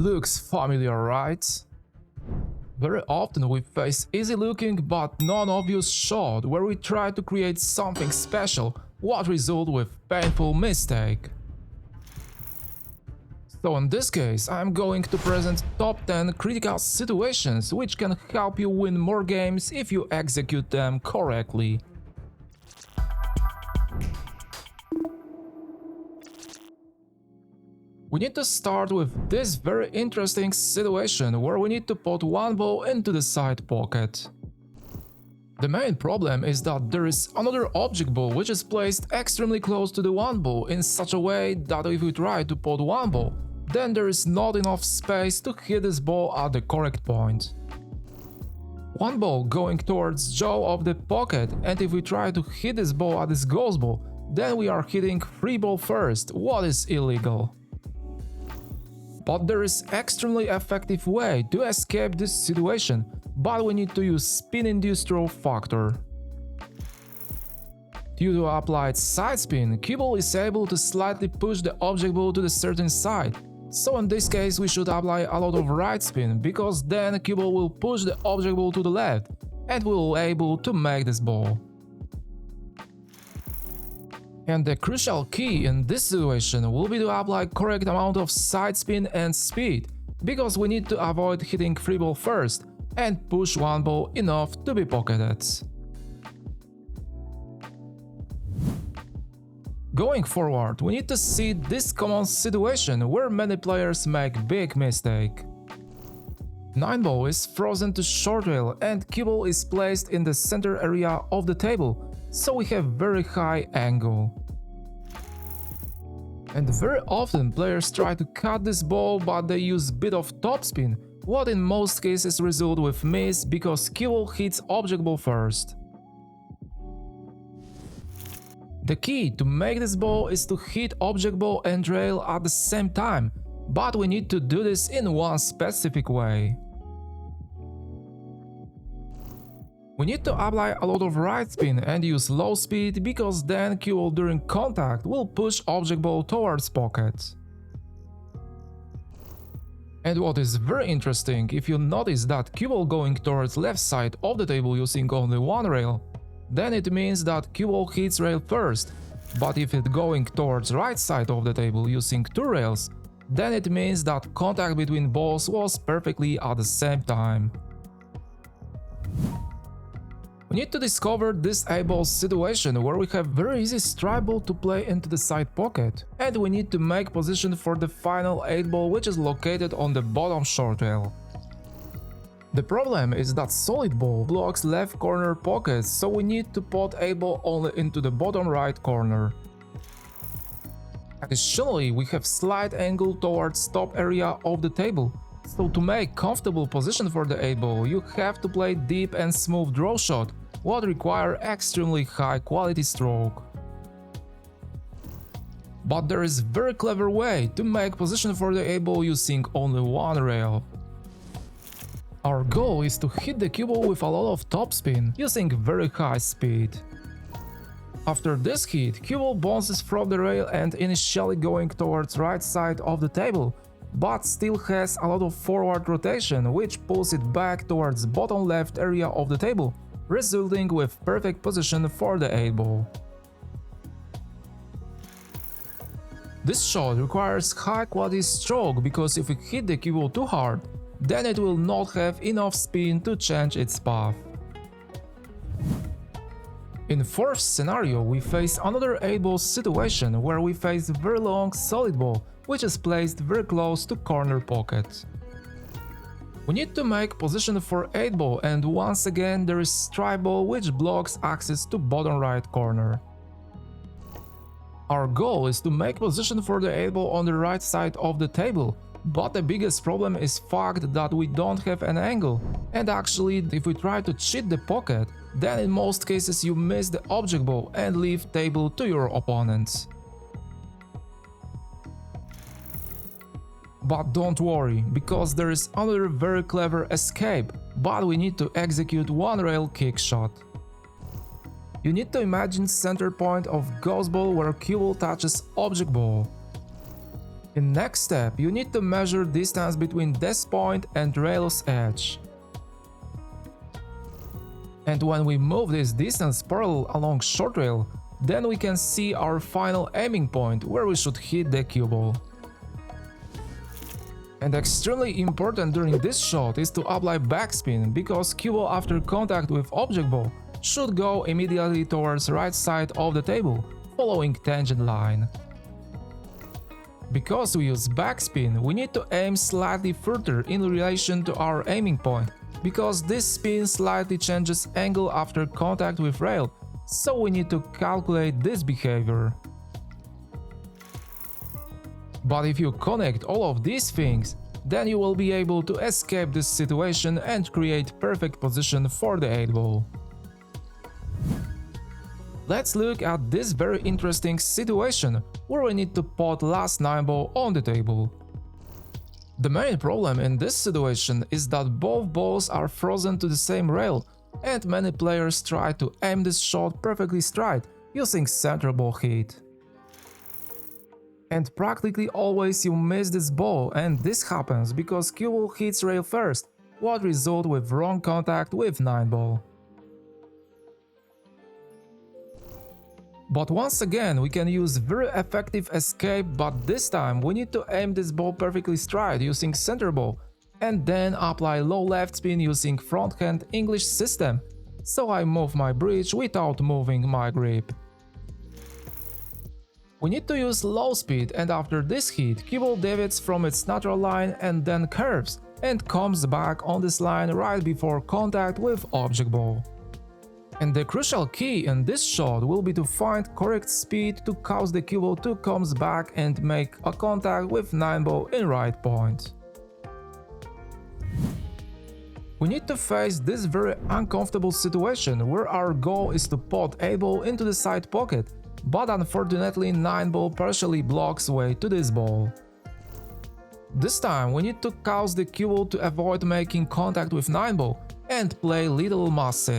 Looks familiar, right? Very often we face easy-looking but non-obvious shot where we try to create something special, what result with painful mistake. So in this case, I'm going to present top 10 critical situations which can help you win more games if you execute them correctly. We need to start with this very interesting situation where we need to put one ball into the side pocket. The main problem is that there is another object ball which is placed extremely close to the one ball in such a way that if we try to put one ball, then there is not enough space to hit this ball at the correct point. One ball going towards jaw of the pocket, and if we try to hit this ball at this ghost ball, then we are hitting free ball first, what is illegal. But there is extremely effective way to escape this situation, but we need to use spin-induced throw factor. Due to applied side spin, cue ball is able to slightly push the object ball to the certain side, so in this case we should apply a lot of right spin, because then cue ball will push the object ball to the left, and we will be able to make this ball. And the crucial key in this situation will be to apply correct amount of side spin and speed, because we need to avoid hitting free ball first and push one ball enough to be pocketed. Going forward, we need to see this common situation where many players make big mistake. 9 ball is frozen to short rail and cue ball is placed in the center area of the table, so we have very high angle. And very often players try to cut this ball, but they use bit of topspin, what in most cases result with miss because cue ball hits object ball first. The key to make this ball is to hit object ball and rail at the same time, but we need to do this in one specific way. We need to apply a lot of right spin and use low speed, because then cue ball during contact will push object ball towards pocket. And what is very interesting, if you notice that cue ball going towards left side of the table using only one rail, then it means that cue ball hits rail first, but if it going towards right side of the table using two rails, then it means that contact between balls was perfectly at the same time. We need to discover this 8-ball situation where we have very easy strike ball to play into the side pocket, and we need to make position for the final 8-ball which is located on the bottom short rail. The problem is that solid ball blocks left corner pockets, so we need to put 8-ball only into the bottom right corner. Additionally, we have slight angle towards top area of the table, so to make comfortable position for the 8-ball you have to play deep and smooth draw shot, what require extremely high quality stroke. But there is very clever way to make position for the 8-ball using only one rail. Our goal is to hit the cue ball with a lot of topspin, using very high speed. After this hit, cue ball bounces from the rail and initially going towards right side of the table, but still has a lot of forward rotation which pulls it back towards bottom left area of the table, resulting with perfect position for the 8-ball. This shot requires high quality stroke, because if we hit the cue ball too hard, then it will not have enough spin to change its path. In fourth scenario, we face another 8-ball situation where we face very long solid ball which is placed very close to corner pocket. We need to make position for 8-ball, and once again there is strike ball which blocks access to bottom right corner. Our goal is to make position for the 8-ball on the right side of the table, but the biggest problem is fact that we don't have an angle, and actually if we try to cheat the pocket, then in most cases you miss the object ball and leave table to your opponents. But don't worry, because there is another very clever escape, but we need to execute one rail kick shot. You need to imagine center point of ghost ball where cue ball touches object ball. In next step, you need to measure distance between this point and rail's edge. And when we move this distance parallel along short rail, then we can see our final aiming point where we should hit the cue ball. And extremely important during this shot is to apply backspin, because cue ball after contact with object ball should go immediately towards right side of the table, following tangent line. Because we use backspin, we need to aim slightly further in relation to our aiming point, because this spin slightly changes angle after contact with rail, so we need to calculate this behavior. But if you connect all of these things, then you will be able to escape this situation and create perfect position for the 8 ball. Let's look at this very interesting situation where we need to pot last 9 ball on the table. The main problem in this situation is that both balls are frozen to the same rail, and many players try to aim this shot perfectly straight using center ball hit. And practically always you miss this ball, and this happens because cue ball hits rail first, what result with wrong contact with 9 ball. But once again we can use very effective escape, but this time we need to aim this ball perfectly straight using center ball, and then apply low left spin using front hand English system, so I move my bridge without moving my grip. We need to use low speed, and after this hit, cue ball deviates from its natural line and then curves, and comes back on this line right before contact with object ball. And the crucial key in this shot will be to find correct speed to cause the cue ball to come back and make a contact with 9 ball in right point. We need to face this very uncomfortable situation where our goal is to pot 8 ball into the side pocket, but unfortunately 9 ball partially blocks way to this ball. This time we need to cause the cue ball to avoid making contact with 9 ball and play little masse.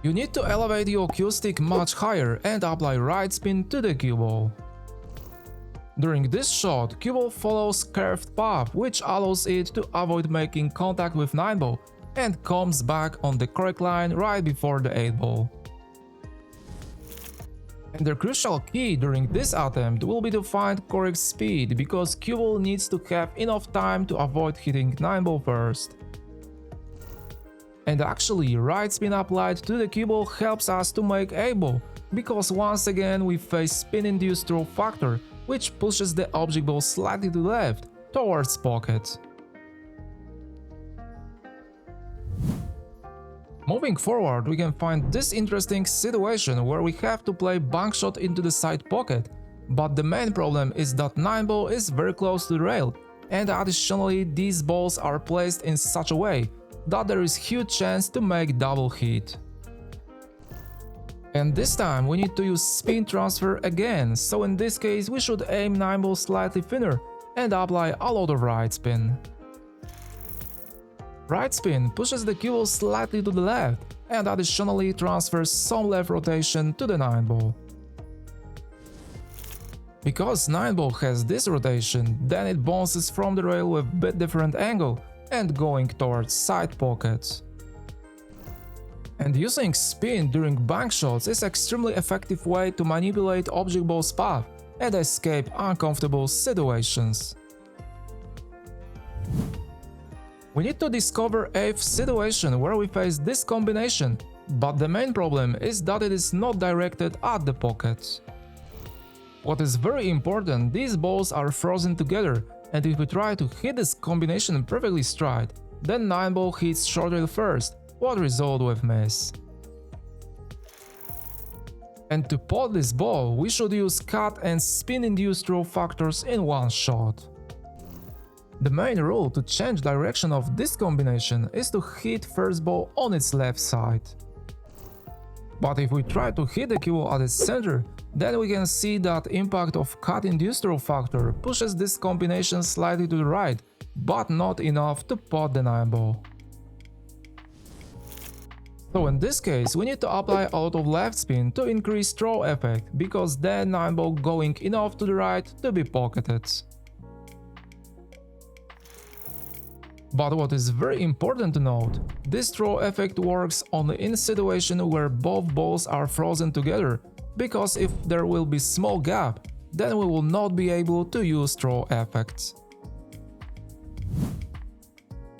You need to elevate your cue stick much higher and apply right spin to the cue ball. During this shot, cue ball follows curved path, which allows it to avoid making contact with 9 ball and comes back on the correct line right before the 8 ball. And the crucial key during this attempt will be to find correct speed, because cue ball needs to have enough time to avoid hitting 9 ball first. And actually, right spin applied to the cue ball helps us to make 8 ball, because once again we face spin-induced throw factor, which pushes the object ball slightly to the left, towards pocket. Moving forward, we can find this interesting situation where we have to play bank shot into the side pocket, but the main problem is that 9 ball is very close to the rail, and additionally these balls are placed in such a way that there is huge chance to make double hit. And this time we need to use spin transfer again, so in this case we should aim 9 ball slightly thinner and apply a lot of right spin. Right spin pushes the cue ball slightly to the left and additionally transfers some left rotation to the 9 ball. Because 9 ball has this rotation, then it bounces from the rail with a bit different angle and going towards side pockets. And using spin during bank shots is extremely effective way to manipulate object ball's path and escape uncomfortable situations. We need to discover a situation where we face this combination, but the main problem is that it is not directed at the pocket. What is very important, these balls are frozen together, and if we try to hit this combination perfectly straight, then 9 ball hits short rail first, what result with miss. And to pot this ball, we should use cut and spin-induced throw factors in one shot. The main rule to change direction of this combination is to hit first ball on its left side. But if we try to hit the cue ball at its center, then we can see that impact of cut-induced throw factor pushes this combination slightly to the right, but not enough to pot the 9 ball. So in this case, we need to apply a lot of left spin to increase throw effect, because then 9 ball going enough to the right to be pocketed. But what is very important to note, this throw effect works only in a situation where both balls are frozen together, because if there will be small gap, then we will not be able to use throw effects.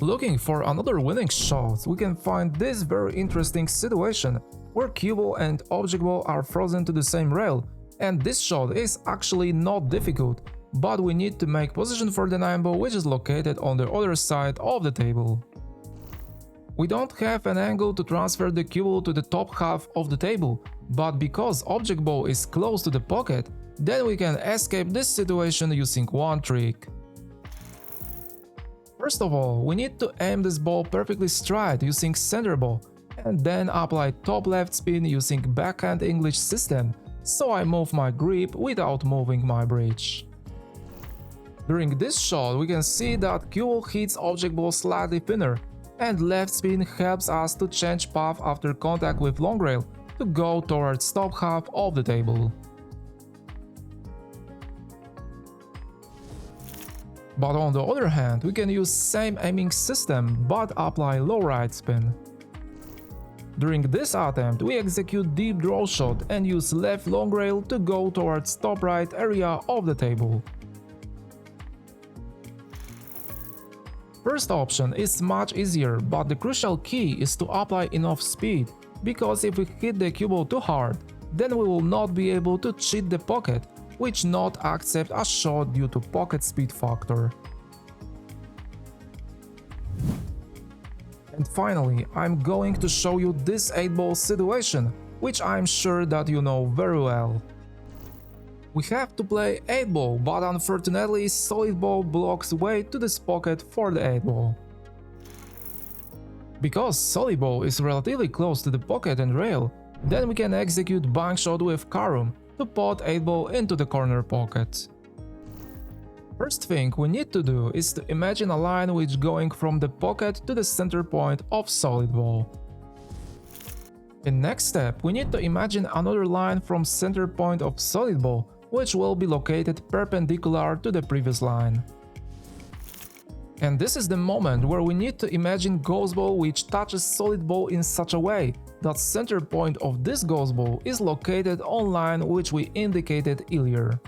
Looking for another winning shot, we can find this very interesting situation where cue ball and object ball are frozen to the same rail, and this shot is actually not difficult, but we need to make position for the 9 ball which is located on the other side of the table. We don't have an angle to transfer the cue ball to the top half of the table, but because object ball is close to the pocket, then we can escape this situation using one trick. First of all, we need to aim this ball perfectly straight using center ball, and then apply top left spin using backhand English system, so I move my grip without moving my bridge. During this shot we can see that cue ball hits object ball slightly thinner, and left spin helps us to change path after contact with long rail to go towards top half of the table. But on the other hand, we can use same aiming system but apply low right spin. During this attempt, we execute deep draw shot and use left long rail to go towards top right area of the table. First option is much easier, but the crucial key is to apply enough speed, because if we hit the cue ball too hard, then we will not be able to cheat the pocket, which not accept a shot due to pocket speed factor. And finally, I'm going to show you this 8 ball situation, which I'm sure that you know very well. We have to play 8 ball, but unfortunately solid ball blocks way to this pocket for the 8 ball. Because solid ball is relatively close to the pocket and rail, then we can execute bank shot with carom to pot 8 ball into the corner pocket. First thing we need to do is to imagine a line which going from the pocket to the center point of solid ball. In next step, we need to imagine another line from center point of solid ball, which will be located perpendicular to the previous line. And this is the moment where we need to imagine ghost ball which touches solid ball in such a way that center point of this ghost ball is located on line which we indicated earlier.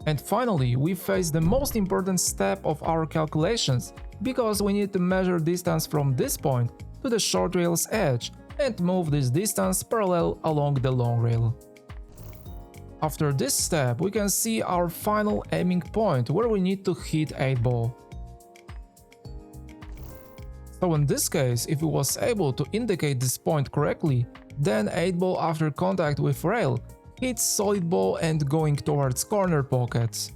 And finally, we face the most important step of our calculations, because we need to measure distance from this point to the short rail's edge and move this distance parallel along the long rail. After this step, we can see our final aiming point where we need to hit 8 ball. So in this case, if we was able to indicate this point correctly, then 8 ball after contact with rail hits solid ball and going towards corner pockets.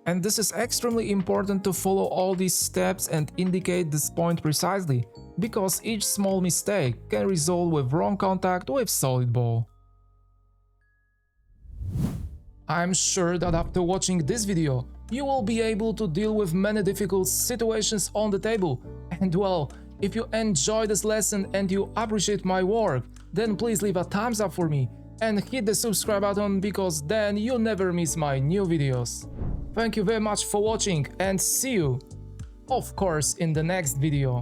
And this is extremely important to follow all these steps and indicate this point precisely, because each small mistake can result with wrong contact with solid ball. I'm sure that after watching this video, you will be able to deal with many difficult situations on the table. And well, if you enjoy this lesson and you appreciate my work, then please leave a thumbs up for me and hit the subscribe button, because then you'll never miss my new videos. Thank you very much for watching and see you, of course, in the next video.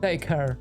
Take care.